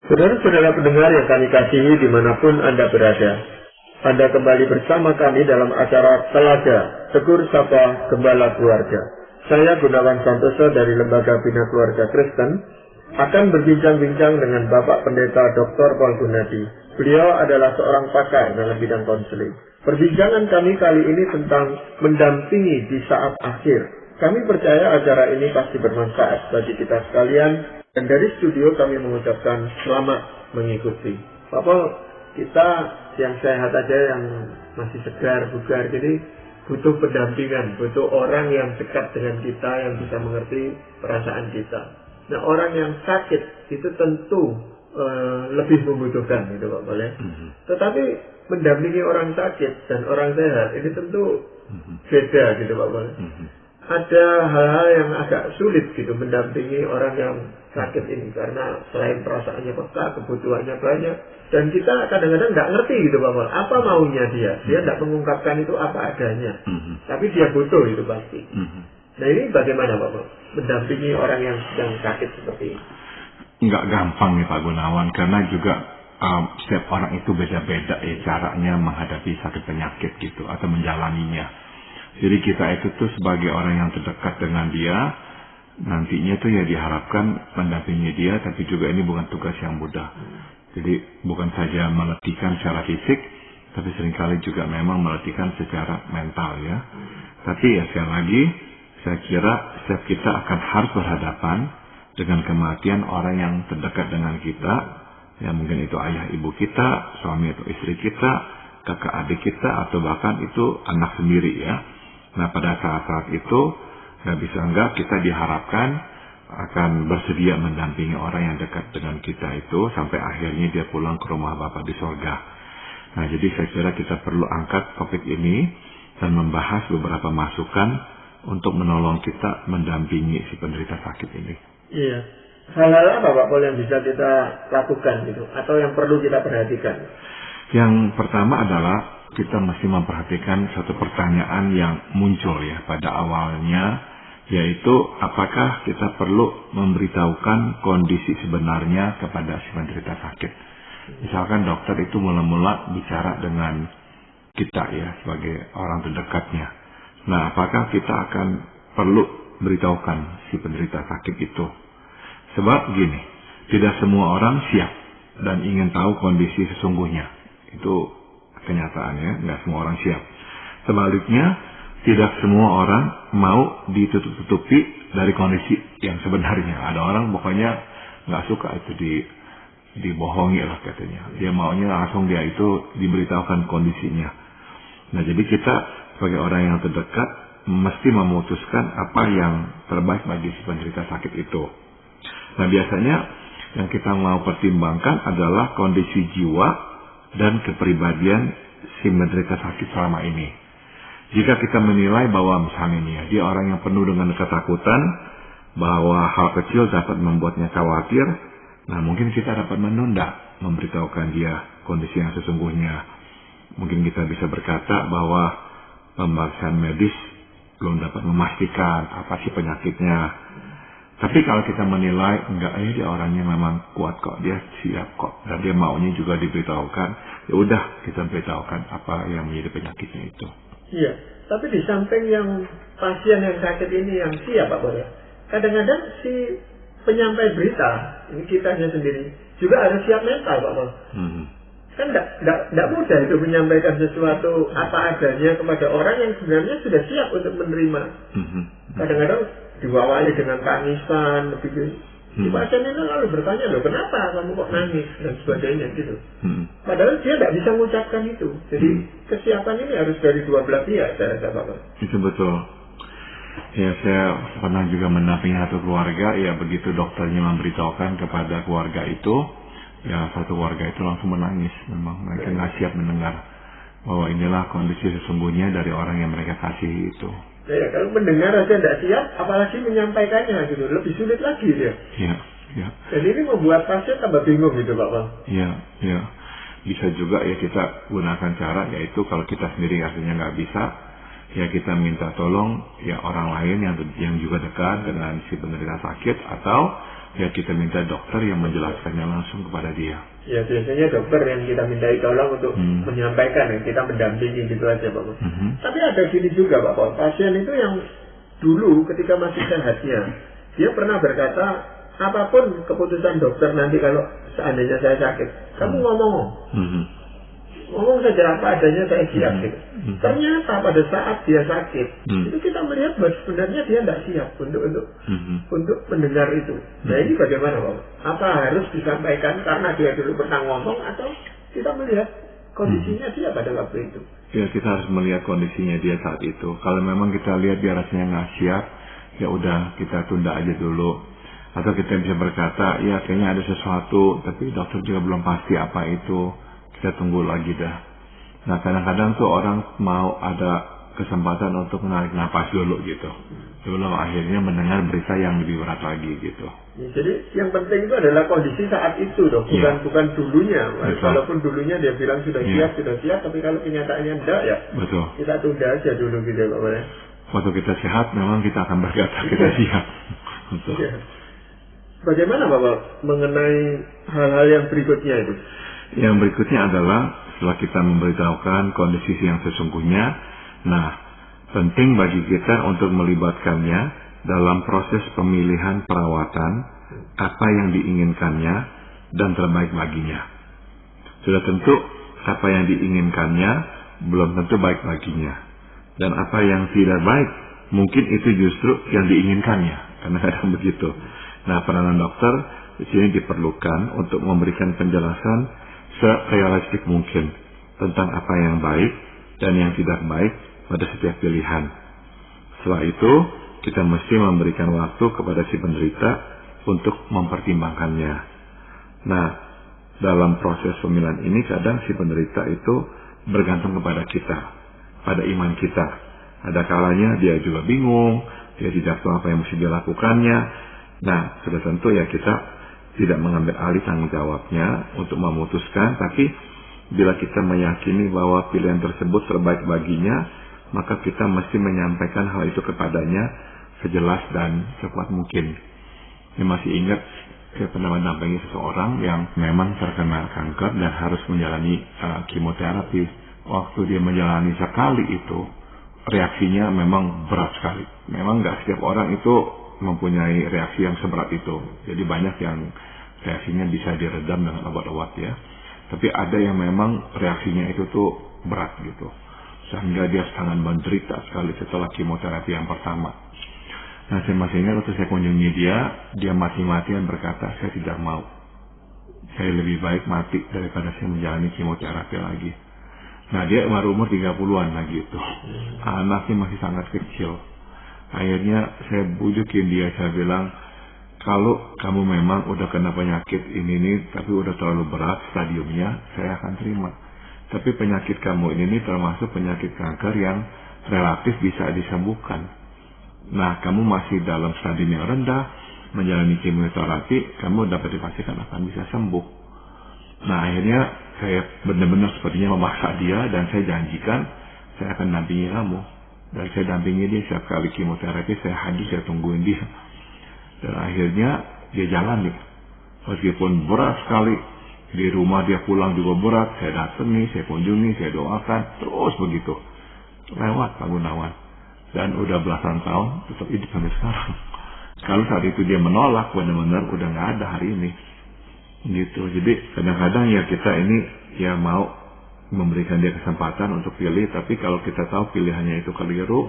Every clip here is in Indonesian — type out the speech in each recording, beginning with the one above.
Saudara-saudara pendengar yang kami kasihi dimanapun Anda berada, Anda kembali bersama kami dalam acara Telaga Tegur Sapa Gembala Keluarga. Saya Gunawan Santoso dari Lembaga Bina Keluarga Kristen akan berbincang-bincang dengan Bapak Pendeta Dr. Paul Gunadi. Beliau adalah seorang pakar dalam bidang konseling. Perbincangan kami kali ini tentang mendampingi di saat akhir. Kami percaya acara ini pasti bermanfaat bagi kita sekalian. Dan dari studio kami mengucapkan selamat mengikuti. Pak Paul, kita yang sehat aja, yang masih segar, bugar, jadi butuh pendampingan, butuh orang yang dekat dengan kita, yang bisa mengerti perasaan kita. Nah, orang yang sakit itu tentu lebih membutuhkan, gitu Pak Paul ya. Tetapi mendampingi orang sakit dan orang sehat ini tentu beda, gitu Pak Paul. Ada hal-hal yang agak sulit gitu mendampingi orang yang sakit ini, karena selain perasaannya peka, kebutuhannya banyak, dan kita kadang-kadang nggak ngerti gitu Pak Paul, apa maunya dia nggak mengungkapkan itu apa adanya, tapi dia butuh itu pasti. Nah, ini bagaimana Pak Paul mendampingi orang yang sedang sakit seperti ini? Nggak gampang ya Pak Gunawan, karena juga setiap orang itu beda-beda ya caranya menghadapi sakit penyakit gitu atau menjalaninya. Jadi kita itu tuh sebagai orang yang terdekat dengan dia, nantinya tuh ya diharapkan mendampingi dia, tapi juga ini bukan tugas yang mudah. Jadi bukan saja melatihkan secara fisik, tapi seringkali juga memang melatihkan secara mental ya. Tapi ya sekali lagi, saya kira setiap kita akan harus berhadapan dengan kematian orang yang terdekat dengan kita, ya mungkin itu ayah ibu kita, suami atau istri kita, kakak adik kita, atau bahkan itu anak sendiri ya. Nah, pada saat-saat itu, nggak bisa enggak kita diharapkan akan bersedia mendampingi orang yang dekat dengan kita itu sampai akhirnya dia pulang ke rumah Bapa di sorga. Nah, jadi saya kira kita perlu angkat topik ini dan membahas beberapa masukan untuk menolong kita mendampingi si penderita sakit ini. Iya. Hal-hal apa Pak Paul yang bisa kita lakukan gitu, atau yang perlu kita perhatikan? Yang pertama adalah kita mesti memperhatikan satu pertanyaan yang muncul ya pada awalnya, yaitu apakah kita perlu memberitahukan kondisi sebenarnya kepada si penderita sakit. Misalkan dokter itu mula-mula bicara dengan kita ya sebagai orang terdekatnya. Nah, apakah kita akan perlu beritahukan si penderita sakit itu? Sebab gini, tidak semua orang siap dan ingin tahu kondisi sesungguhnya. Itu kenyataannya, nggak semua orang siap. Sebaliknya, tidak semua orang mau ditutup-tutupi dari kondisi yang sebenarnya. Ada orang pokoknya nggak suka itu dibohongi lah katanya. Dia maunya langsung dia itu diberitahukan kondisinya. Nah, jadi kita sebagai orang yang terdekat mesti memutuskan apa yang terbaik bagi si penderita sakit itu. Nah, biasanya yang kita mau pertimbangkan adalah kondisi jiwa dan kepribadian si penderita sakit selama ini. Jika kita menilai bahwa misalnya ini ya, dia orang yang penuh dengan ketakutan, bahwa hal kecil dapat membuatnya khawatir, nah mungkin kita dapat menunda memberitahukan dia kondisi yang sesungguhnya. Mungkin kita bisa berkata bahwa pemeriksaan medis belum dapat memastikan apa sih penyakitnya. Tapi kalau kita menilai, enggak ya dia orangnya memang kuat kok, dia siap kok, dan dia maunya juga diberitahukan, ya udah kita beritahukan apa yang menjadi penyakitnya itu. Iya, tapi di samping yang pasien yang sakit ini yang siap Pak Paul, kadang-kadang si penyampai berita, ini kitanya sendiri, juga harus siap mental Pak Paul. Kan enggak mudah itu menyampaikan sesuatu apa adanya kepada orang yang sebenarnya sudah siap untuk menerima. Kadang-kadang diwawali dengan tangisan, begitu. Si pasien ini lalu bertanya, loh kenapa kamu kok nangis dan sebagainya gitu. Padahal dia tidak bisa mengucapkan itu. Jadi kesiapan ini harus dari dua belah pihak, saya rasa Pak. Itu betul. Ya, saya pernah juga mendampingi satu keluarga, ya begitu dokternya memberitahukan kepada keluarga itu, ya satu keluarga itu langsung menangis. Memang mereka nggak siap mendengar bahwa inilah kondisi sesungguhnya dari orang yang mereka kasihi itu. Ya, kalau mendengar aja tidak siap, apalagi menyampaikannya gitu, lebih sulit lagi dia. Iya, iya. Jadi ini membuat pasien tambah bingung gitu Pak Paul. Iya, iya. Bisa juga ya kita gunakan cara, yaitu kalau kita sendiri artinya nggak bisa, ya kita minta tolong ya orang lain yang juga dekat dengan si penderita sakit, atau ya kita minta dokter yang menjelaskannya langsung kepada dia. Ya biasanya dokter yang kita mintai tolong untuk menyampaikan, yang kita mendampingi gitu aja Pak. Tapi ada gini juga Pak, pasien itu yang dulu ketika masih sehatnya, dia pernah berkata, apapun keputusan dokter nanti kalau seandainya saya sakit, kamu ngomong saja apa adanya, saya siap gitu. Ternyata pada saat dia sakit, itu kita melihat bahwa sebenarnya dia tidak siap untuk mendengar itu. Nah ini bagaimana Pak? Apa harus disampaikan karena dia dulu pernah ngomong, atau kita melihat kondisinya dia pada waktu itu? Ya kita harus melihat kondisinya dia saat itu. Kalau memang kita lihat dia rasanya nggak siap, ya udah kita tunda aja dulu. Atau kita bisa berkata, ya kayaknya ada sesuatu, tapi dokter juga belum pasti apa itu. Kita tunggu lagi dah. Nah kadang-kadang tuh orang mau ada kesempatan untuk menarik napas dulu gitu, sebelum akhirnya mendengar berita yang lebih berat lagi gitu. Ya, jadi yang penting itu adalah kondisi saat itu dong, bukan dulunya. Walaupun dulunya dia bilang sudah siap, tapi kalau kenyataannya enggak ya, kita tunda aja dulu gitu Pak. Waktu kita sehat memang kita akan berkata kita siap. Ya. Bagaimana Bapak mengenai hal-hal yang berikutnya itu? Yang berikutnya adalah setelah kita memberitahukan kondisi yang sesungguhnya, nah penting bagi kita untuk melibatkannya dalam proses pemilihan perawatan apa yang diinginkannya dan terbaik baginya. Sudah tentu apa yang diinginkannya belum tentu baik baginya, dan apa yang tidak baik mungkin itu justru yang diinginkannya. Kadang-kadang begitu. Nah peranan dokter di sini diperlukan untuk memberikan penjelasan serealistik mungkin tentang apa yang baik dan yang tidak baik pada setiap pilihan. Setelah itu, kita mesti memberikan waktu kepada si penderita untuk mempertimbangkannya. Nah, dalam proses pemilihan ini kadang si penderita itu bergantung kepada kita, pada iman kita. Ada kalanya dia juga bingung, dia tidak tahu apa yang mesti dilakukannya. Nah, sudah tentu ya kita tidak mengambil alih tanggung jawabnya untuk memutuskan, tapi bila kita meyakini bahwa pilihan tersebut terbaik baginya, maka kita mesti menyampaikan hal itu kepadanya sejelas dan sekuat mungkin. Saya masih ingat saya pernah mendampingi seseorang yang memang terkena kanker dan harus menjalani kemoterapi. Waktu dia menjalani sekali itu, reaksinya memang berat sekali. Memang nggak setiap orang itu mempunyai reaksi yang seberat itu. Jadi banyak yang reaksinya bisa diredam dengan obat-obat ya. Tapi ada yang memang reaksinya itu tuh berat gitu. Sehingga dia sangat menderita sekali setelah kemoterapi yang pertama. Nah saya masih ingat waktu saya kunjungi dia mati-matian berkata, saya tidak mau. Saya lebih baik mati daripada saya menjalani kemoterapi lagi. Nah dia baru umur 30-an lagi itu. Anaknya masih sangat kecil. Akhirnya saya bujukin dia, saya bilang, kalau kamu memang udah kena penyakit ini tapi udah terlalu berat stadiumnya, saya akan terima. Tapi penyakit kamu ini termasuk penyakit kanker yang relatif bisa disembuhkan. Nah, kamu masih dalam stadium yang rendah, menjalani kemoterapi, kamu dapat dipastikan akan bisa sembuh. Nah, akhirnya saya benar-benar sepertinya memaksa dia dan saya janjikan saya akan dampingi kamu. Dan saya dampingi dia setiap kali kemoterapi, saya hadir, saya tungguin dia. Dan akhirnya dia jalan nih. Meskipun berat sekali, di rumah dia pulang juga berat, saya datangi, saya kunjungi, saya doakan, terus begitu. Lewat Pak Gunawan. Dan udah belasan tahun, tetap hidup sampai sekarang. Kalau saat itu dia menolak, benar-benar udah nggak ada hari ini. Gitu. Jadi kadang-kadang ya kita ini ya mau memberikan dia kesempatan untuk pilih, tapi kalau kita tahu pilihannya itu keliru,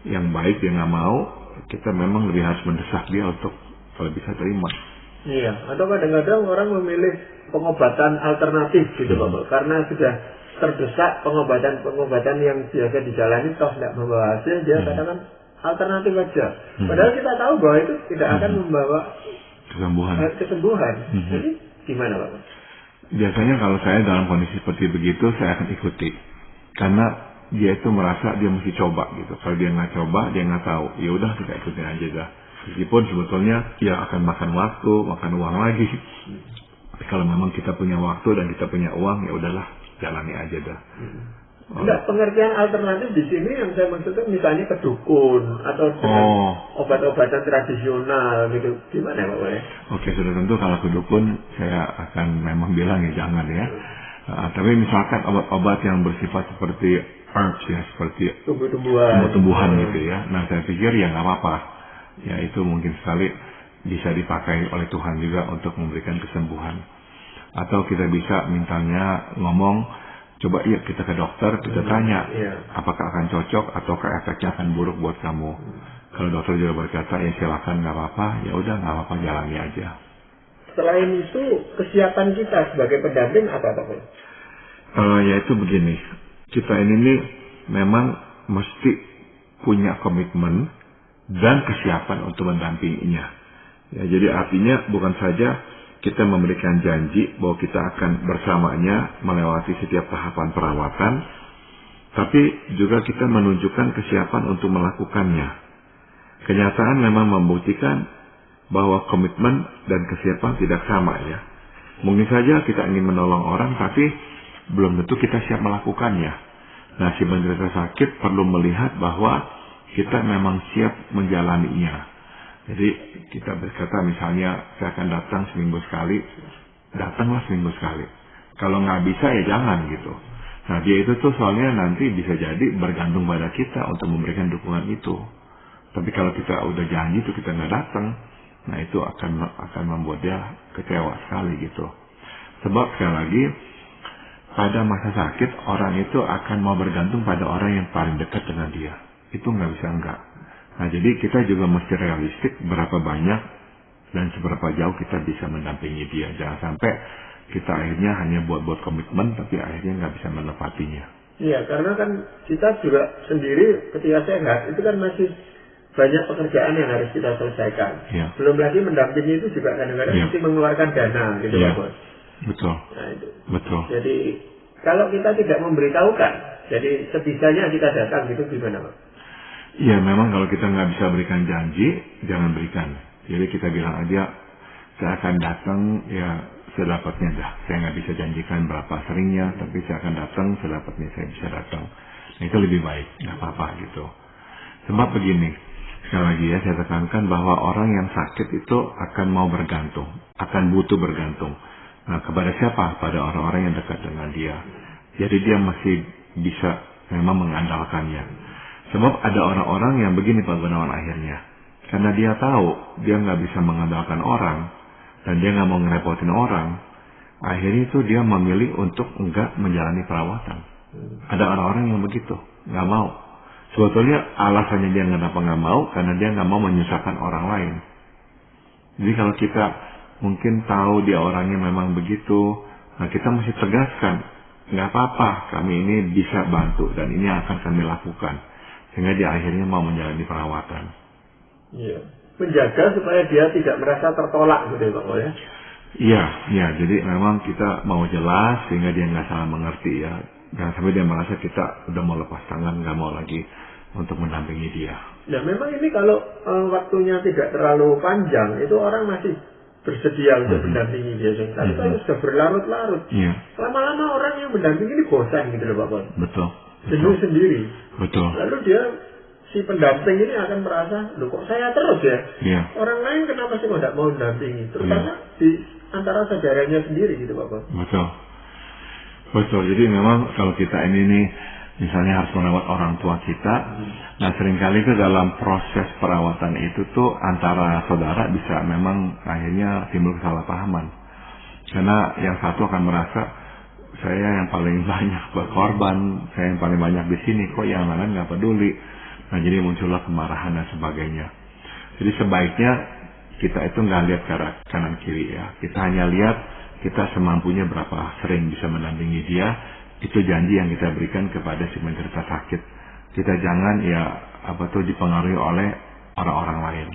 yang baik dia nggak mau, kita memang lebih harus mendesak dia untuk kalau bisa terima. Iya, atau kadang-kadang orang memilih pengobatan alternatif gitu Bapak, karena sudah terdesak pengobatan yang biasa dijalani toh tidak membawa hasil, dia katakan alternatif aja. Padahal kita tahu bahwa itu tidak akan membawa kesembuhan. Jadi gimana Bapak? Biasanya kalau saya dalam kondisi seperti begitu, saya akan ikuti. Karena dia itu merasa dia mesti coba gitu. Kalau dia nggak coba, dia nggak tahu. Ya udah kita ikutin aja dah. Meskipun sebetulnya ya akan makan waktu, makan uang lagi. Tapi kalau memang kita punya waktu dan kita punya uang, ya udahlah, jalani aja dah. Enggak, pengertian alternatif di sini yang saya maksudkan misalnya ke dukun atau dengan obat-obatan tradisional gitu. Gimana Pak Boleh? Oke, sudah tentu kalau ke dukun saya akan memang bilang ya jangan ya. Tapi misalkan obat-obat yang bersifat seperti herbs ya, seperti tumbuh-tumbuhan gitu ya. Nah saya pikir ya nggak apa-apa. Ya itu mungkin sekali bisa dipakai oleh Tuhan juga untuk memberikan kesembuhan. Atau kita bisa mintanya ngomong, coba yuk kita ke dokter, kita tanya apakah akan cocok ataukah efeknya akan buruk buat kamu. Kalau dokter juga berkata ya silakan nggak apa-apa, ya udah nggak apa-apa, jalani aja. Selain itu kesiapan kita sebagai pendamping apa Pak? Yaitu begini, kita ini nih memang mesti punya komitmen dan kesiapan untuk mendampinginya. Ya, jadi artinya bukan saja kita memberikan janji bahwa kita akan bersamanya melewati setiap tahapan perawatan, tapi juga kita menunjukkan kesiapan untuk melakukannya. Kenyataan memang membuktikan bahwa komitmen dan kesiapan tidak sama ya. Mungkin saja kita ingin menolong orang, tapi belum tentu kita siap melakukannya. Nah, si penderita sakit perlu melihat bahwa kita memang siap menjalaninya. Jadi kita berkata misalnya saya akan datang seminggu sekali, datanglah seminggu sekali. Kalau nggak bisa ya jangan gitu. Nah dia itu tuh soalnya nanti bisa jadi bergantung pada kita untuk memberikan dukungan itu. Tapi kalau kita udah janji tuh kita nggak datang, nah itu akan membuat dia kecewa sekali gitu. Sebab sekali lagi pada masa sakit orang itu akan mau bergantung pada orang yang paling dekat dengan dia. Itu nggak bisa enggak. Nah jadi kita juga mesti realistik berapa banyak dan seberapa jauh kita bisa mendampingi dia. Jangan sampai kita akhirnya hanya buat komitmen tapi akhirnya nggak bisa menepatinya. Iya, karena kan kita juga sendiri ketika sehat itu kan masih banyak pekerjaan yang harus kita selesaikan. Ya. Belum lagi mendampingi itu juga kadang-kadang mesti mengeluarkan dana gitu Pak Bos. Betul. Nah, itu. Betul. Jadi kalau kita tidak memberitahukan, jadi sebisanya kita datang gitu gimana Pak? Iya, memang kalau kita nggak bisa berikan janji, jangan berikan. Jadi kita bilang aja, saya akan datang ya sedapatnya dah. Saya nggak bisa janjikan berapa seringnya, tapi saya akan datang sedapatnya saya bisa datang. Nah, itu lebih baik, nggak apa-apa gitu. Sebab begini, sekali lagi ya saya tekankan bahwa orang yang sakit itu akan mau bergantung, akan butuh bergantung. Nah, kepada siapa? Pada orang-orang yang dekat dengan dia. Jadi dia masih bisa memang mengandalkannya. Sebab ada orang-orang yang begini Pak Gunawan akhirnya. Karena dia tahu dia nggak bisa mengandalkan orang dan dia nggak mau ngerepotin orang, akhirnya itu dia memilih untuk enggak menjalani perawatan. Ada orang-orang yang begitu, nggak mau. Sebetulnya alasannya dia nggak mau karena dia nggak mau menyusahkan orang lain. Jadi kalau kita mungkin tahu dia orangnya memang begitu, nah kita mesti tegaskan, nggak apa-apa, kami ini bisa bantu dan ini akan kami lakukan. Sehingga dia akhirnya mau menjalani perawatan. Iya. Menjaga supaya dia tidak merasa tertolak gitu ya Pak Boy ya? Iya. Jadi memang kita mau jelas sehingga dia nggak salah mengerti ya. Jangan sampai dia merasa kita udah mau lepas tangan, nggak mau lagi untuk mendampingi dia. Ya memang ini kalau waktunya tidak terlalu panjang, itu orang masih bersedia untuk mendampingi dia. Tapi kalau sudah berlarut-larut, lama-lama orang yang mendampingi ini bosan gitu loh Pak Boy. Betul. Jenuh sendiri. Betul. Lalu dia si pendamping ini akan merasa, loh kok saya terus ya? Iya. Orang lain kenapa sih tidak mau mendampingi? Terutama di antara saudaranya sendiri gitu Pak Bos. Betul. Jadi memang kalau kita ini nih misalnya harus merawat orang tua kita, nah seringkali itu dalam proses perawatan itu tuh antara saudara bisa memang akhirnya timbul kesalahpahaman. Karena yang satu akan merasa saya yang paling banyak berkorban, saya yang paling banyak di sini, kok yang lain nggak peduli. Nah jadi muncullah kemarahan dan sebagainya. Jadi sebaiknya kita itu nggak lihat ke kanan kiri ya. Kita hanya lihat kita semampunya berapa sering bisa mendampingi dia. Itu janji yang kita berikan kepada si penderita sakit. Kita jangan dipengaruhi oleh orang-orang lain.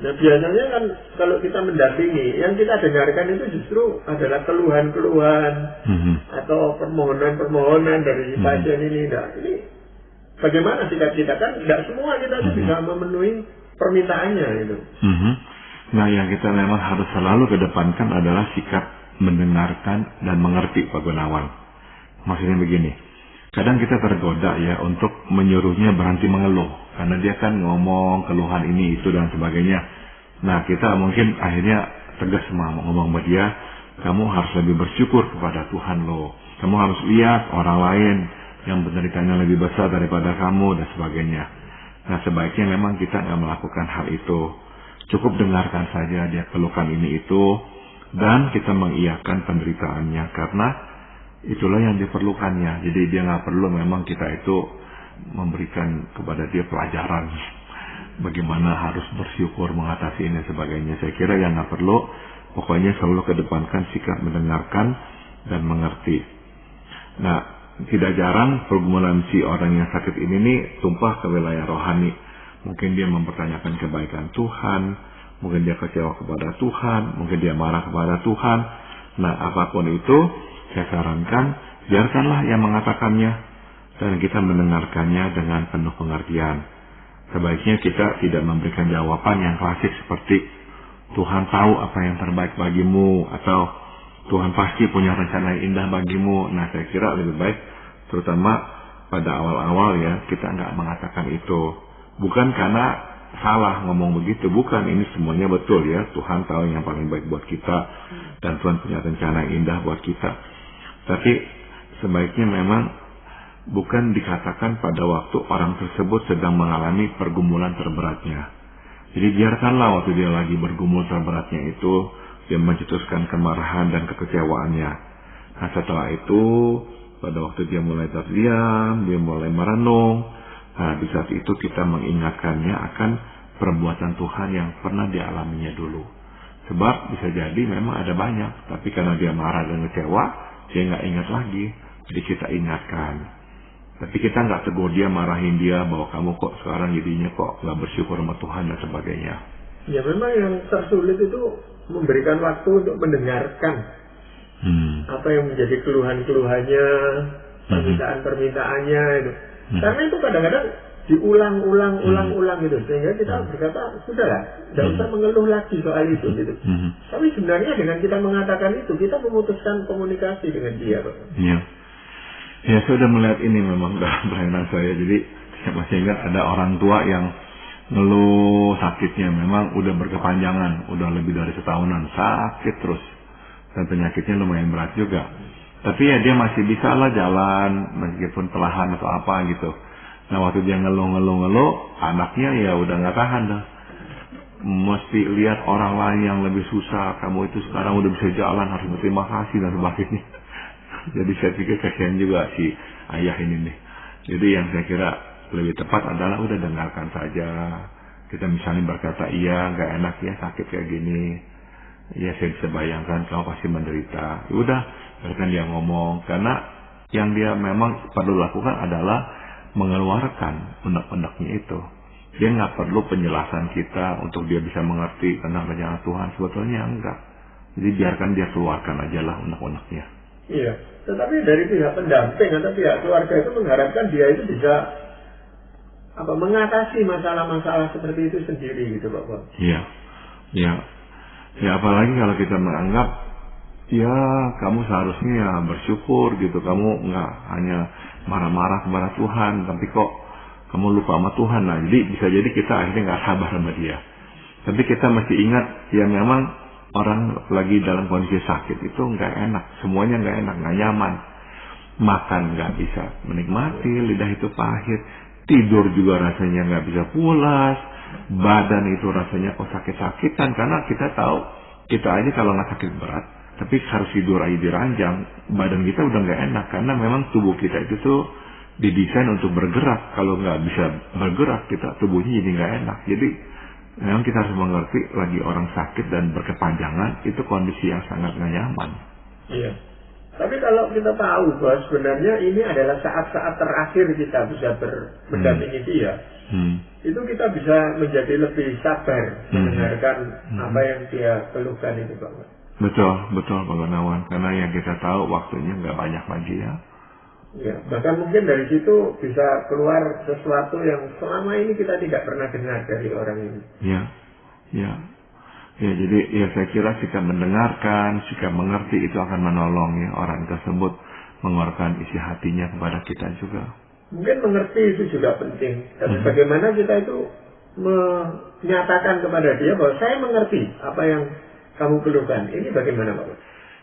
Nah biasanya kan kalau kita mendampingi, yang kita dengarkan itu justru adalah keluhan-keluhan atau permohonan-permohonan dari pasien ini. Nah ini bagaimana sikap kita? Kan tidak semua kita bisa memenuhi permintaannya itu. Nah yang kita memang harus selalu kedepankan adalah sikap mendengarkan dan mengerti Pak Gunawan. Maksudnya begini, kadang kita tergoda ya untuk menyuruhnya berhenti mengeluh. Karena dia kan ngomong keluhan ini, itu, dan sebagainya. Nah, kita mungkin akhirnya tegas ngomong sama dia, kamu harus lebih bersyukur kepada Tuhan lo. Kamu harus lihat orang lain yang penderitanya lebih besar daripada kamu, dan sebagainya. Nah, sebaiknya memang kita nggak melakukan hal itu. Cukup dengarkan saja dia keluhkan ini itu, dan kita mengiyakan penderitaannya, karena itulah yang diperlukannya. Jadi dia nggak perlu memang kita itu memberikan kepada dia pelajaran bagaimana harus bersyukur mengatasi ini sebagainya. Saya kira yang nggak perlu, pokoknya selalu kedepankan sikap mendengarkan dan mengerti. Nah, tidak jarang pergumulan si orang yang sakit ini nih tumpah ke wilayah rohani. Mungkin dia mempertanyakan kebaikan Tuhan, mungkin dia kecewa kepada Tuhan, mungkin dia marah kepada Tuhan. Nah, apapun itu, saya sarankan biarkanlah yang mengatakannya dan kita mendengarkannya dengan penuh pengertian. Sebaiknya kita tidak memberikan jawaban yang klasik seperti Tuhan tahu apa yang terbaik bagimu, atau Tuhan pasti punya rencana yang indah bagimu. Nah, saya kira lebih baik, terutama pada awal-awal ya, kita nggak mengatakan itu. Bukan karena salah ngomong begitu, bukan, ini semuanya betul ya. Tuhan tahu yang paling baik buat kita, dan Tuhan punya rencana yang indah buat kita. Tapi sebaiknya memang bukan dikatakan pada waktu orang tersebut sedang mengalami pergumulan terberatnya. Jadi biarkanlah waktu dia lagi bergumul terberatnya itu, dia mencetuskan kemarahan dan kekecewaannya. Nah, setelah itu, pada waktu dia mulai terdiam, dia mulai merenung, nah di saat itu kita mengingatkannya akan perbuatan Tuhan yang pernah dialaminya dulu. Sebab bisa jadi memang ada banyak, tapi karena dia marah dan kecewa, dia nggak ingat lagi. Jadi kita ingatkan. Tapi kita nggak tegur dia, marahin dia bahwa kamu kok sekarang jadinya kok nggak bersyukur sama Tuhan dan sebagainya. Ya memang yang tersulit itu memberikan waktu untuk mendengarkan apa yang menjadi keluhan-keluhannya, permintaan-permintaannya itu. Karena itu kadang-kadang diulang-ulang gitu, sehingga kita berkata sudahlah, tidak usah mengeluh lagi soal itu gitu. Tapi sebenarnya dengan kita mengatakan itu, kita memutuskan komunikasi dengan dia. Iya. Ya, saya sudah melihat ini memang dalam pelayanan saya. Jadi saya masih ingat ada orang tua yang ngeluh sakitnya memang udah berkepanjangan, udah lebih dari setahunan, sakit terus, dan penyakitnya lumayan berat juga. Tapi ya dia masih bisa lah jalan meskipun perlahan atau apa gitu. Nah, waktu dia ngeluh, anaknya ya udah nggak tahan dah. Mesti lihat orang lain yang lebih susah, kamu itu sekarang udah bisa jalan, harus berterima kasih dan sebagainya. Jadi saya pikir kasihan juga si ayah ini nih. Jadi yang saya kira lebih tepat adalah udah dengarkan saja. Kita misalnya berkata, iya nggak enak ya sakit kayak gini. Ya saya bisa bayangkan kamu pasti menderita. Ya udah, biarkan dia ngomong. Karena yang dia memang perlu lakukan adalah mengeluarkan unek-uneknya itu. Dia nggak perlu penjelasan kita untuk dia bisa mengerti tentang rencana Tuhan. Sebetulnya enggak. Jadi biarkan dia keluarkan aja lah unek-uneknya. Iya, tetapi dari pihak pendamping atau pihak keluarga itu mengharapkan dia itu bisa mengatasi masalah-masalah seperti itu sendiri gitu, Bapak. Iya, ya. Ya apalagi kalau kita menganggap ya kamu seharusnya ya bersyukur gitu, kamu nggak hanya marah-marah kepada Tuhan, tapi kok kamu lupa sama Tuhan. Nah, jadi bisa jadi kita akhirnya nggak sabar sama dia. Tapi kita mesti ingat ya memang orang lagi dalam kondisi sakit itu nggak enak, semuanya nggak enak, nggak nyaman. Makan nggak bisa menikmati, lidah itu pahit, tidur juga rasanya nggak bisa pulas, badan itu rasanya kok sakit-sakitan, karena kita tahu kita aja kalau nggak sakit berat, tapi harus tidur aja diranjang, badan kita udah nggak enak, karena memang tubuh kita itu tuh didesain untuk bergerak. Kalau nggak bisa bergerak, kita tubuhnya jadi nggak enak. Jadi memang kita harus mengerti lagi orang sakit dan berkepanjangan itu kondisi yang sangat nggak nyaman. Iya. Tapi kalau kita tahu bahwa sebenarnya ini adalah saat-saat terakhir kita bisa mendampingi dia, itu kita bisa menjadi lebih sabar mendengarkan apa yang dia keluhkan itu, Pak. Betul Pak Gunawan. Karena yang kita tahu waktunya nggak banyak lagi ya. Ya, bahkan mungkin dari situ bisa keluar sesuatu yang selama ini kita tidak pernah dengar dari orang ini. Ya, jadi ya saya kira sikap mendengarkan, sikap mengerti itu akan menolong ya orang tersebut mengeluarkan isi hatinya kepada kita juga. Mungkin mengerti itu juga penting. Tapi bagaimana kita itu menyatakan kepada dia bahwa saya mengerti apa yang kamu keluhkan. Ini bagaimana Pak?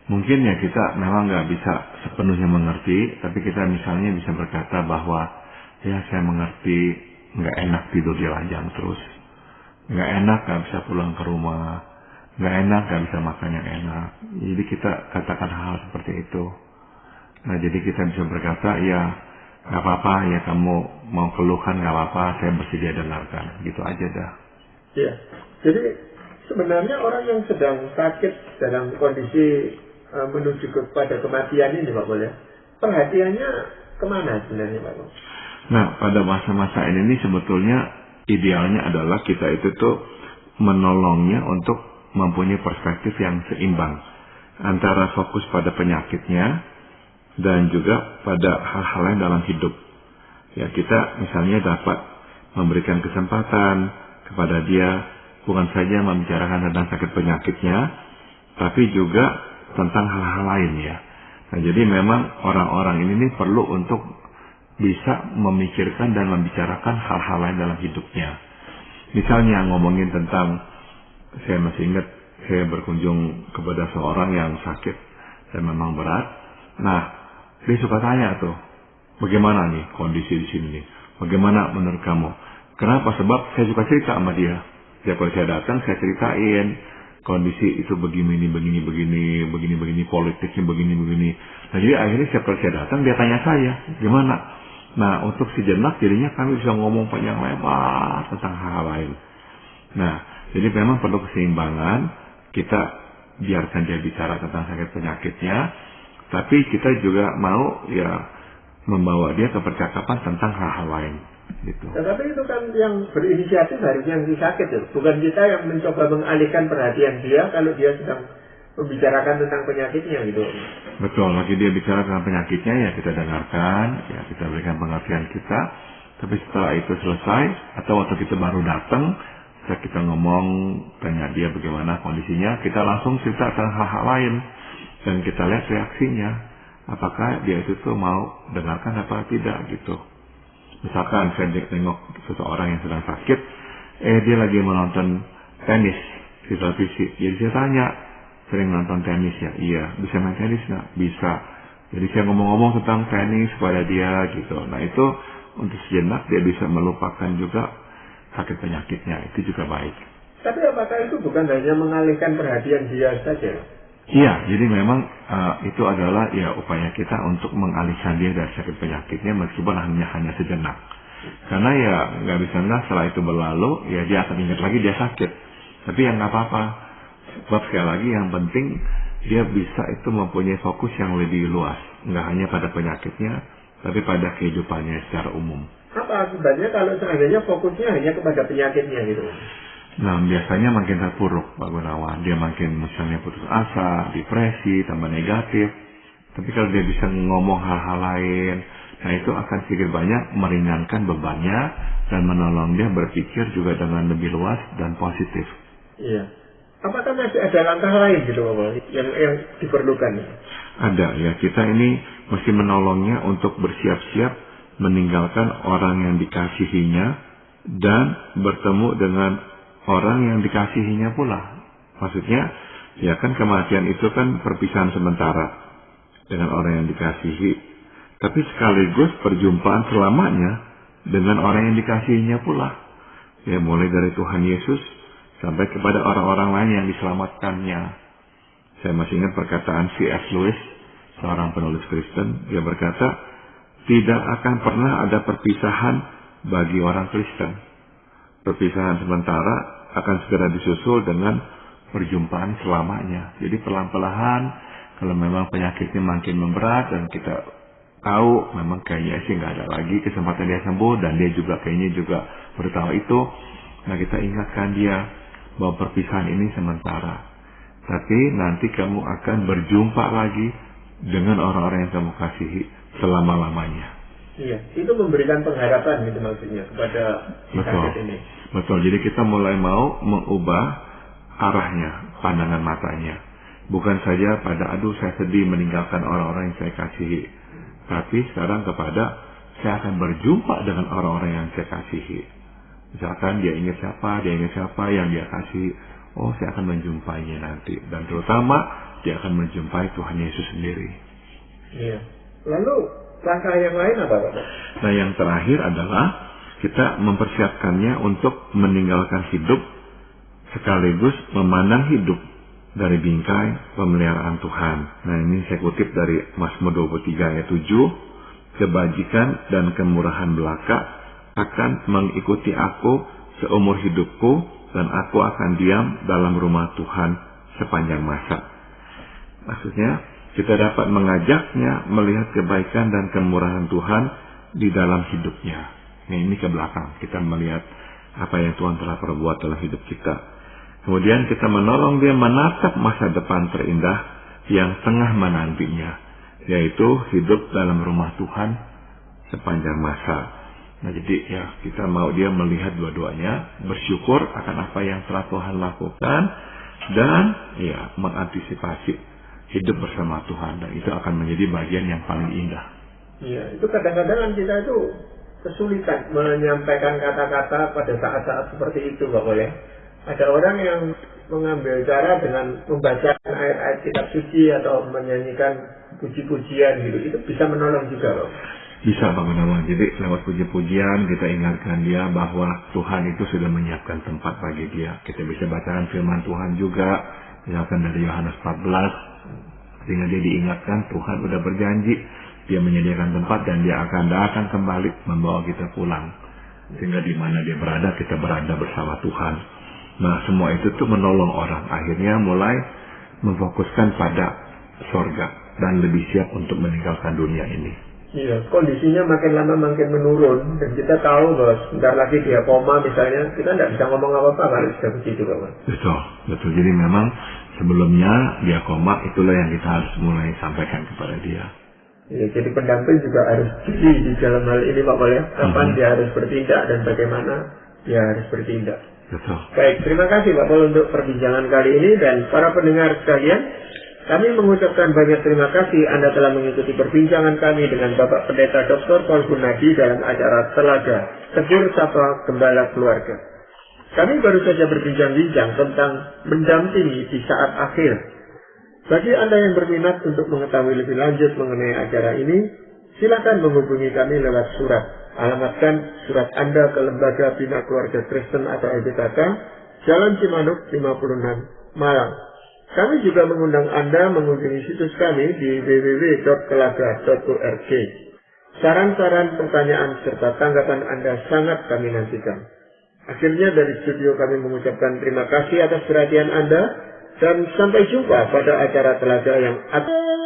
Mungkin ya kita memang nggak bisa sepenuhnya mengerti, tapi kita misalnya bisa berkata bahwa ya saya mengerti nggak enak tidur di ranjang terus, nggak enak nggak bisa pulang ke rumah, nggak enak nggak bisa makan yang enak. Jadi kita katakan hal seperti itu. Nah jadi kita bisa berkata ya nggak apa-apa ya, kamu mau keluhkan nggak apa-apa, saya bersedia dengarkan, gitu aja dah. Iya. Jadi sebenarnya orang yang sedang sakit dalam kondisi menuju kepada kematian ini Pak boleh, perhatiannya kemana sebenarnya Pak? Nah pada masa-masa ini sebetulnya idealnya adalah kita itu tuh menolongnya untuk mempunyai perspektif yang seimbang antara fokus pada penyakitnya dan juga pada hal-hal lain dalam hidup. Ya kita misalnya dapat memberikan kesempatan kepada dia bukan saja membicarakan tentang sakit penyakitnya, tapi juga tentang hal-hal lain ya. Nah jadi memang orang-orang ini perlu untuk bisa memikirkan dan membicarakan hal-hal lain dalam hidupnya. Misalnya ngomongin tentang, saya masih ingat saya berkunjung kepada seorang yang sakit dan memang berat. Nah dia suka tanya tuh, bagaimana nih kondisi di sini nih? Bagaimana menurut kamu? Kenapa? Sebab saya suka cerita sama dia. Setiap kali saya datang, saya ceritain kondisi itu begini, politiknya begini. Nah jadi akhirnya setiap kali saya datang, dia tanya saya, gimana? Nah untuk sejenak jadinya kami bisa ngomong panjang lebar tentang hal-hal lain. Nah jadi memang perlu keseimbangan. Kita biarkan dia bicara tentang sakit penyakitnya, tapi kita juga mau ya membawa dia ke percakapan tentang hal-hal lain gitu. Tetapi itu kan yang berinisiatif harusnya yang sakit ya, bukan kita yang mencoba mengalihkan perhatian dia kalau dia sedang membicarakan tentang penyakitnya gitu. Betul, lagi dia bicara tentang penyakitnya ya kita dengarkan, ya kita berikan pengertian kita. Tapi setelah itu selesai atau waktu kita baru datang, setelah kita ngomong tanya dia bagaimana kondisinya, kita langsung cerita tentang hal-hal lain dan kita lihat reaksinya, apakah dia itu tuh mau dengarkan apa tidak gitu. Misalkan saya tengok seseorang yang sedang sakit, dia lagi menonton tenis di televisi. Jadi saya tanya, sering nonton tenis ya? Iya. Bisa main tenis nggak? Bisa. Jadi saya ngomong-ngomong tentang tenis kepada dia gitu. Nah itu untuk sejenak dia bisa melupakan juga sakit penyakitnya. Itu juga baik. Tapi apakah itu bukan hanya mengalihkan perhatian dia saja? Iya, jadi memang itu adalah ya upaya kita untuk mengalihkan dia dari sakit penyakitnya meskipun hanya sejenak. Karena ya nggak bisa setelah itu berlalu, ya dia akan ingat lagi dia sakit. Tapi ya nggak apa-apa. Sebab sekali lagi yang penting dia bisa itu mempunyai fokus yang lebih luas. Nggak hanya pada penyakitnya, tapi pada kehidupannya secara umum. Apa akibatnya kalau seandainya fokusnya hanya kepada penyakitnya gitu? Nah, biasanya makin terpuruk, Pak Gunawan. Dia makin misalnya putus asa, depresi, tambah negatif. Tapi kalau dia bisa ngomong hal-hal lain, nah itu akan sedikit banyak meringankan bebannya dan menolong dia berpikir juga dengan lebih luas dan positif. Iya. Apakah masih ada langkah lain gitu, Bapak, yang diperlukan? Ada, ya. Kita ini mesti menolongnya untuk bersiap-siap meninggalkan orang yang dikasihinya dan bertemu dengan orang yang dikasihinya pula. Maksudnya, ya kan kematian itu kan perpisahan sementara dengan orang yang dikasihi. Tapi sekaligus perjumpaan selamanya dengan orang yang dikasihinya pula. Ya mulai dari Tuhan Yesus sampai kepada orang-orang lain yang diselamatkannya. Saya masih ingat perkataan C.S. Lewis, seorang penulis Kristen. Dia berkata, tidak akan pernah ada perpisahan bagi orang Kristen. Perpisahan sementara akan segera disusul dengan perjumpaan selamanya. Jadi pelan-pelan kalau memang penyakitnya makin memberat dan kita tahu memang kayaknya sih nggak ada lagi kesempatan dia sembuh dan dia juga kayaknya juga bertahu itu, nah kita ingatkan dia bahwa perpisahan ini sementara. Tapi nanti kamu akan berjumpa lagi dengan orang-orang yang kamu kasihi selama-lamanya. Iya, itu memberikan pengharapan gitu maksudnya kepada sakit ini. Betul, jadi kita mulai mau mengubah arahnya, pandangan matanya. Bukan saja pada aduh saya sedih meninggalkan orang-orang yang saya kasihi, tapi sekarang kepada saya akan berjumpa dengan orang-orang yang saya kasihi. Misalkan dia ingat siapa yang dia kasihi, oh saya akan menjumpainya nanti. Dan terutama dia akan menjumpai Tuhan Yesus sendiri. Iya. Lalu langkah yang lain apa, Pak? Nah, yang terakhir adalah kita mempersiapkannya untuk meninggalkan hidup sekaligus memandang hidup dari bingkai pemeliharaan Tuhan. Nah, ini saya kutip dari Mazmur 23 ayat 7. Kebajikan dan kemurahan belaka akan mengikuti aku seumur hidupku, dan aku akan diam dalam rumah Tuhan sepanjang masa. Maksudnya, kita dapat mengajaknya melihat kebaikan dan kemurahan Tuhan di dalam hidupnya. Nah, ini ke belakang, kita melihat apa yang Tuhan telah perbuat dalam hidup kita. Kemudian kita menolong dia menatap masa depan terindah yang tengah menantinya, yaitu hidup dalam rumah Tuhan sepanjang masa. Nah, jadi ya kita mau dia melihat dua-duanya, bersyukur akan apa yang telah Tuhan lakukan, dan ya mengantisipasi hidup bersama Tuhan, dan itu akan menjadi bagian yang paling indah. Iya, itu kadang-kadang kita itu kesulitan menyampaikan kata-kata pada saat-saat seperti itu, Pak Boleh. Ada orang yang mengambil cara dengan membaca ayat-ayat kitab suci atau menyanyikan puji-pujian gitu. Itu bisa menolong juga, Pak. Bisa, Pak Gunawan. Jadi lewat puji-pujian kita ingatkan dia bahwa Tuhan itu sudah menyiapkan tempat bagi dia. Kita bisa bacakan firman Tuhan juga, misalkan dari Yohanes 14, sehingga dia diingatkan Tuhan sudah berjanji, dia menyediakan tempat dan dia akan datang kembali membawa kita pulang. Sehingga di mana dia berada, kita berada bersama Tuhan. Nah, semua itu tuh menolong orang. Akhirnya mulai memfokuskan pada sorga dan lebih siap untuk meninggalkan dunia ini. Iya, kondisinya makin lama makin menurun, dan kita tahu bahwa sebentar lagi dia koma misalnya, kita tidak bisa ngomong apa-apa kalau sudah begitu, Pak. Betul. Jadi memang sebelumnya dia koma, itulah yang kita harus mulai sampaikan kepada dia. Iya, jadi pendamping juga harus jeli di dalam hal ini, Pak Paul, ya. Kapan dia harus bertindak dan bagaimana dia harus bertindak. Betul. Baik, terima kasih Pak Paul untuk perbincangan kali ini, dan para pendengar sekalian, kami mengucapkan banyak terima kasih Anda telah mengikuti perbincangan kami dengan Bapak Pendeta Dr. Paul Gunadi dalam acara Telaga Tegur Sapa Gembala Keluarga. Kami baru saja berbincang-bincang tentang mendampingi di saat akhir. Bagi Anda yang berminat untuk mengetahui lebih lanjut mengenai acara ini, silakan menghubungi kami lewat surat. Alamatkan surat Anda ke Lembaga Bina Keluarga Kristen atau LBKK, Jalan Cimanuk 56, Malang. Kami juga mengundang Anda mengunjungi situs kami di www.telaga.org. Saran-saran, pertanyaan, serta tanggapan Anda sangat kami nantikan. Akhirnya dari studio kami mengucapkan terima kasih atas perhatian Anda, dan sampai jumpa pada acara Telaga yang akan